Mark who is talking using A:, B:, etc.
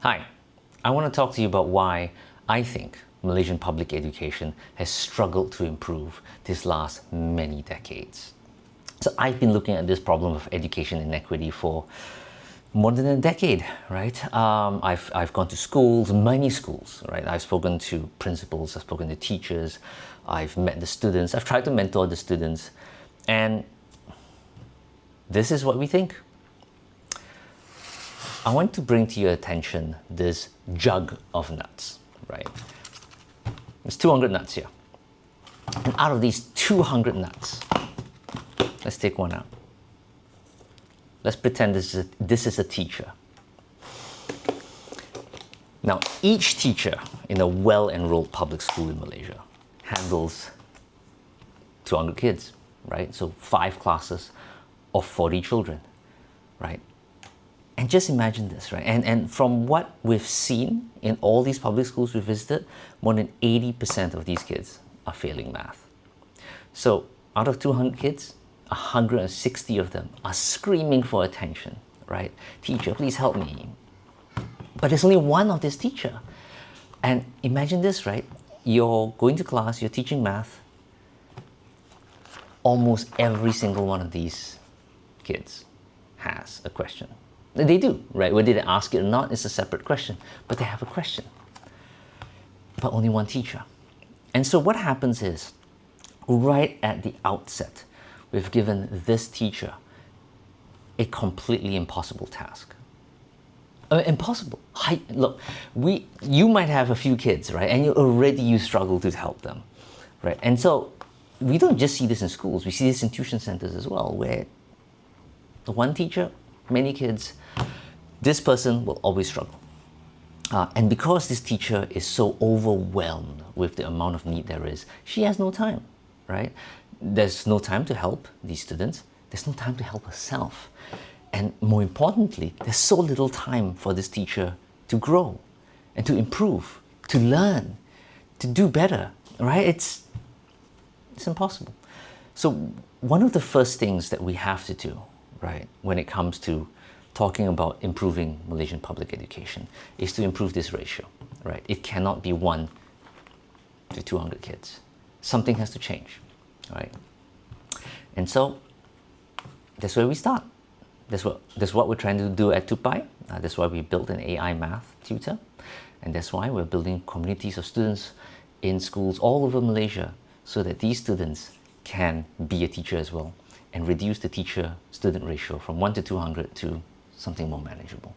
A: Hi, I want to talk to you about why I think Malaysian public education has struggled to improve these last many decades. So I've been looking at this problem of education inequity for more than a decade, right? I've gone to schools, many schools, right? I've spoken to principals, I've spoken to teachers, I've met the students, I've tried to mentor the students, and this is what we think. I want to bring to your attention this jug of nuts, right? There's 200 nuts here. And out of these 200 nuts, let's take one out. Let's pretend this is a teacher. Now, each teacher in a well-enrolled public school in Malaysia handles 200 kids, right? So 5 classes of 40 children, right? And just imagine this, right? And from what we've seen in all these public schools we've visited, more than 80% of these kids are failing math. So out of 200 kids, 160 of them are screaming for attention, right? Teacher, please help me. But there's only one of this teacher. And imagine this, right? You're going to class, you're teaching math. Almost every single one of these kids has a question. They do, right? Whether they ask it or not is a separate question, but they have a question. But only one teacher. And so what happens is, right at the outset, we've given this teacher a completely impossible task. Impossible. Look, you might have a few kids, right? And you struggle to help them, right? And so we don't just see this in schools, we see this in tuition centers as well, where the one teacher, many kids, this person will always struggle. And because this teacher is so overwhelmed with the amount of need there is, she has no time, right? There's no time to help these students. There's no time to help herself. And more importantly, there's so little time for this teacher to grow and to improve, to learn, to do better, right? It's impossible. So one of the first things that we have to do, right, when it comes to talking about improving Malaysian public education is to improve this ratio, right? It cannot be 1 to 200 kids. Something has to change, right? And so that's where we start. That's what we're trying to do at Tupai. That's why we built an AI math tutor. And that's why we're building communities of students in schools all over Malaysia so that these students can be a teacher as well and reduce the teacher-student ratio from 1 to 200 to something more manageable.